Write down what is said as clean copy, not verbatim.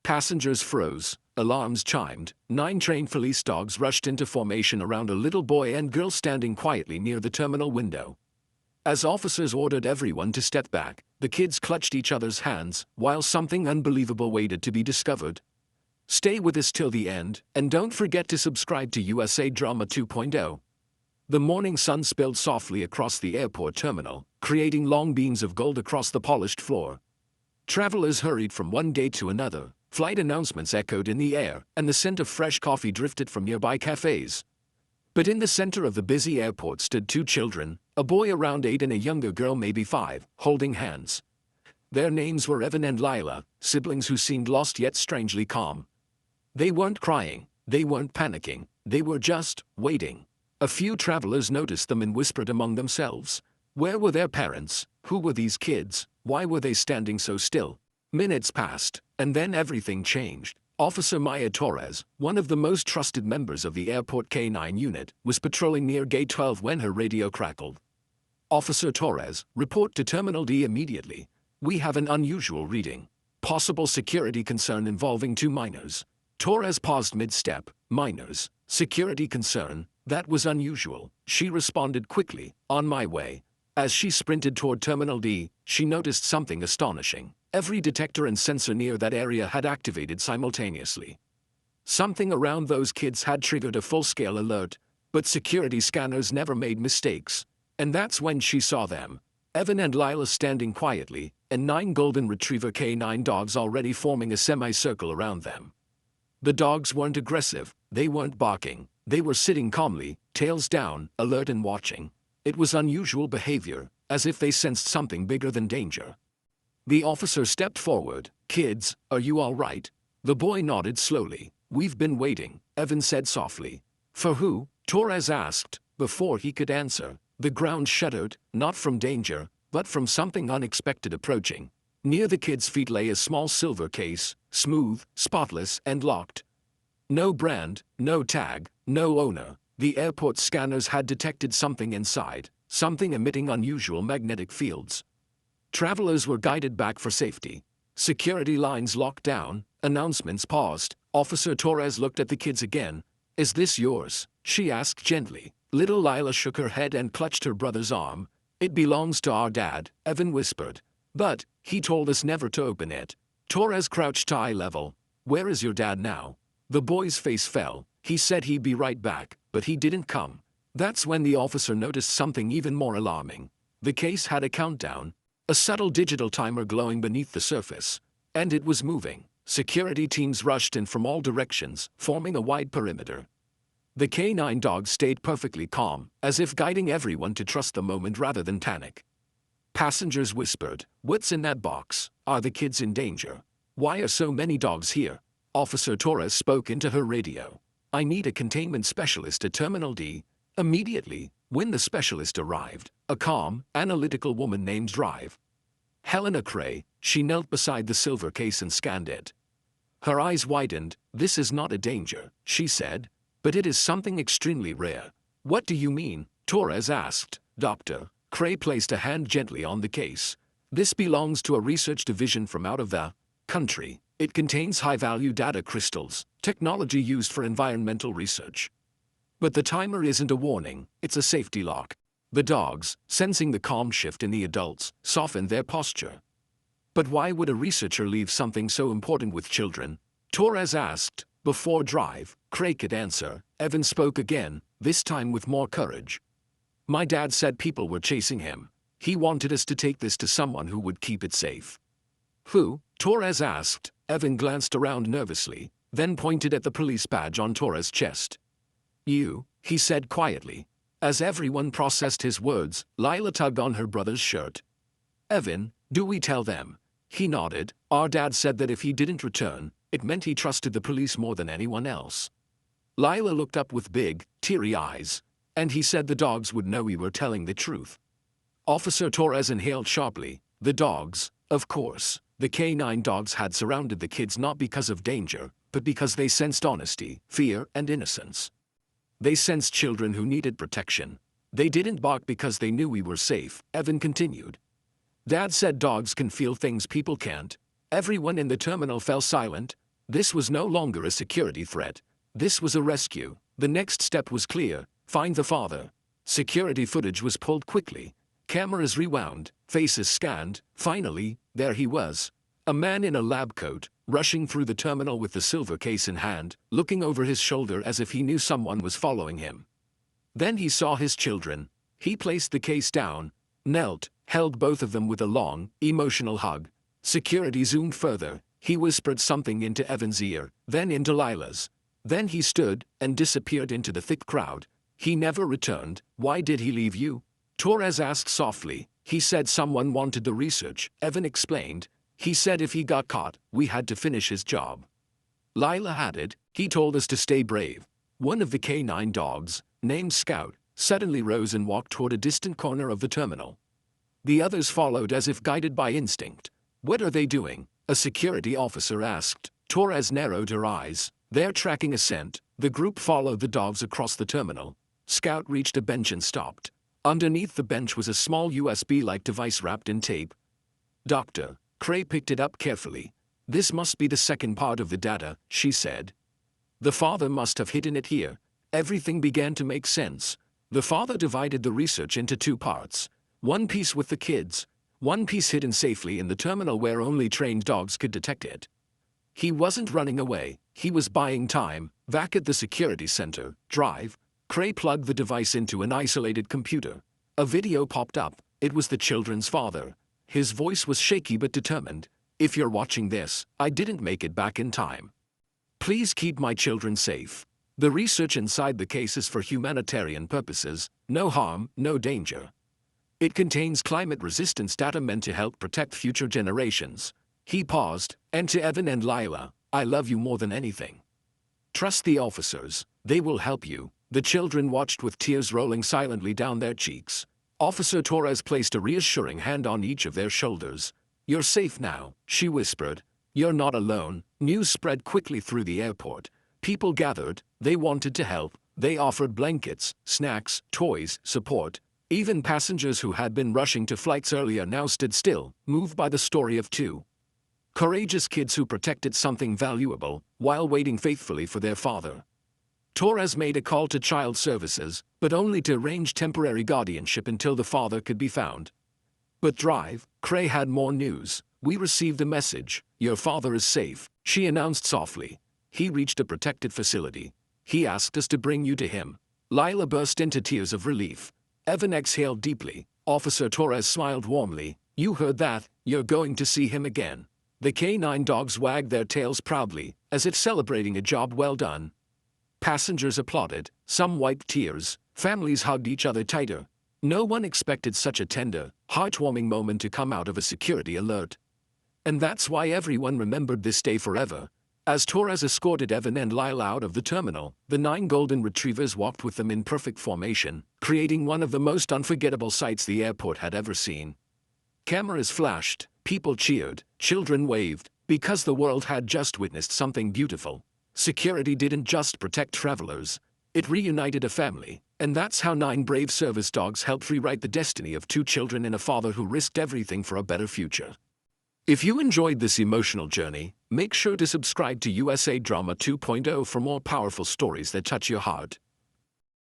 Passengers froze, alarms chimed, 9 trained police dogs rushed into formation around a little boy and girl standing quietly near the terminal window. As officers ordered everyone to step back, the kids clutched each other's hands while something unbelievable waited to be discovered. Stay with us till the end, and don't forget to subscribe to USA Drama 2.0. The morning sun spilled softly across the airport terminal, creating long beams of gold across the polished floor. Travelers hurried from one gate to another, flight announcements echoed in the air, and the scent of fresh coffee drifted from nearby cafes. But in the center of the busy airport stood 2 children, a boy around 8 and a younger girl maybe 5, holding hands. Their names were Evan and Lila, siblings who seemed lost yet strangely calm. They weren't crying, they weren't panicking, they were just waiting. A few travelers noticed them and whispered among themselves. Where were their parents? Who were these kids? Why were they standing so still? Minutes passed, and then everything changed. Officer Maya Torres, one of the most trusted members of the airport K9 unit, was patrolling near Gate 12 when her radio crackled. Officer Torres, report to Terminal D immediately. We have an unusual reading. Possible security concern involving 2 minors. Torres paused mid-step. Minors. Security concern. That was unusual. She responded quickly. On my way. As she sprinted toward Terminal D, she noticed something astonishing. Every detector and sensor near that area had activated simultaneously. Something around those kids had triggered a full-scale alert, but security scanners never made mistakes. And that's when she saw them. Evan and Lila standing quietly, and 9 golden retriever K9 dogs already forming a semicircle around them. The dogs weren't aggressive, they weren't barking, they were sitting calmly, tails down, alert and watching. It was unusual behavior, as if they sensed something bigger than danger. The officer stepped forward. Kids, are you all right? The boy nodded slowly. We've been waiting, Evan said softly. For who? Torres asked. Before he could answer, the ground shuddered, not from danger, but from something unexpected approaching. Near the kids' feet lay a small silver case, smooth, spotless, and locked. No brand, no tag, no owner. The airport scanners had detected something inside, something emitting unusual magnetic fields. Travelers were guided back for safety. Security lines locked down, announcements paused. Officer Torres looked at the kids again. Is this yours? She asked gently. Little Lila shook her head and clutched her brother's arm. It belongs to our dad, Evan whispered. But he told us never to open it. Torres crouched eye level. Where is your dad now? The boy's face fell. He said he'd be right back, but he didn't come. That's when the officer noticed something even more alarming. The case had a countdown, a subtle digital timer glowing beneath the surface. And it was moving. Security teams rushed in from all directions, forming a wide perimeter. The K9 dogs stayed perfectly calm, as if guiding everyone to trust the moment rather than panic. Passengers whispered, what's in that box? Are the kids in danger? Why are so many dogs here? Officer Torres spoke into her radio. I need a containment specialist at Terminal D. Immediately, when the specialist arrived, a calm, analytical woman named Drive. Helena Cray, she knelt beside the silver case and scanned it. Her eyes widened. This is not a danger, she said, but it is something extremely rare. What do you mean? Torres asked. Doctor. Cray placed a hand gently on the case. This belongs to a research division from out of the country. It contains high-value data crystals, technology used for environmental research. But the timer isn't a warning, it's a safety lock. The dogs, sensing the calm shift in the adults, softened their posture. But why would a researcher leave something so important with children? Torres asked. Before Drive, Cray could answer. Evan spoke again, this time with more courage. My dad said people were chasing him. He wanted us to take this to someone who would keep it safe. Who? Torres asked. Evan glanced around nervously, then pointed at the police badge on Torres' chest. You, he said quietly. As everyone processed his words, Lila tugged on her brother's shirt. Evan, do we tell them? He nodded. Our dad said that if he didn't return, it meant he trusted the police more than anyone else. Lila looked up with big, teary eyes. And he said the dogs would know we were telling the truth. Officer Torres inhaled sharply. The dogs, of course. The K9 dogs had surrounded the kids not because of danger, but because they sensed honesty, fear, and innocence. They sensed children who needed protection. They didn't bark because they knew we were safe, Evan continued. Dad said dogs can feel things people can't. Everyone in the terminal fell silent. This was no longer a security threat. This was a rescue. The next step was clear: find the father. Security footage was pulled quickly. Cameras rewound, faces scanned. Finally, there he was. A man in a lab coat, rushing through the terminal with the silver case in hand, looking over his shoulder as if he knew someone was following him. Then he saw his children. He placed the case down, knelt, held both of them with a long, emotional hug. Security zoomed further. He whispered something into Evan's ear, then into Lila's. Then he stood and disappeared into the thick crowd. He never returned. Why did he leave you? Torres asked softly. He said someone wanted the research, Evan explained. He said if he got caught, we had to finish his job. Lila added, he told us to stay brave. One of the canine dogs, named Scout, suddenly rose and walked toward a distant corner of the terminal. The others followed as if guided by instinct. What are they doing? A security officer asked. Torres narrowed her eyes. They're tracking a scent. The group followed the dogs across the terminal. Scout reached a bench and stopped. Underneath the bench was a small USB-like device wrapped in tape. Doctor, Cray picked it up carefully. This must be the second part of the data, she said. The father must have hidden it here. Everything began to make sense. The father divided the research into two parts. One piece with the kids, one piece hidden safely in the terminal where only trained dogs could detect it. He wasn't running away, he was buying time. Back at the security center, Drive, Cray plugged the device into an isolated computer. A video popped up. It was the children's father. His voice was shaky but determined. If you're watching this, I didn't make it back in time. Please keep my children safe. The research inside the case is for humanitarian purposes. No harm, no danger. It contains climate-resistance data meant to help protect future generations. He paused, and to Evan and Lila, I love you more than anything. Trust the officers, they will help you. The children watched with tears rolling silently down their cheeks. Officer Torres placed a reassuring hand on each of their shoulders. You're safe now, she whispered. You're not alone. News spread quickly through the airport. People gathered, they wanted to help. They offered blankets, snacks, toys, support. Even passengers who had been rushing to flights earlier now stood still, moved by the story of two courageous kids who protected something valuable while waiting faithfully for their father. Torres made a call to child services, but only to arrange temporary guardianship until the father could be found. But Drive, Cray had more news. We received a message. Your father is safe, she announced softly. He reached a protected facility. He asked us to bring you to him. Lila burst into tears of relief. Evan exhaled deeply. Officer Torres smiled warmly. You heard that, you're going to see him again. The canine dogs wagged their tails proudly, as if celebrating a job well done. Passengers applauded, some wiped tears, families hugged each other tighter. No one expected such a tender, heartwarming moment to come out of a security alert. And that's why everyone remembered this day forever. As Torres escorted Evan and Lila out of the terminal, the 9 golden retrievers walked with them in perfect formation, creating one of the most unforgettable sights the airport had ever seen. Cameras flashed, people cheered, children waved, because the world had just witnessed something beautiful. Security didn't just protect travelers, it reunited a family, and that's how 9 brave service dogs helped rewrite the destiny of 2 children and a father who risked everything for a better future. If you enjoyed this emotional journey, make sure to subscribe to USA Drama 2.0 for more powerful stories that touch your heart.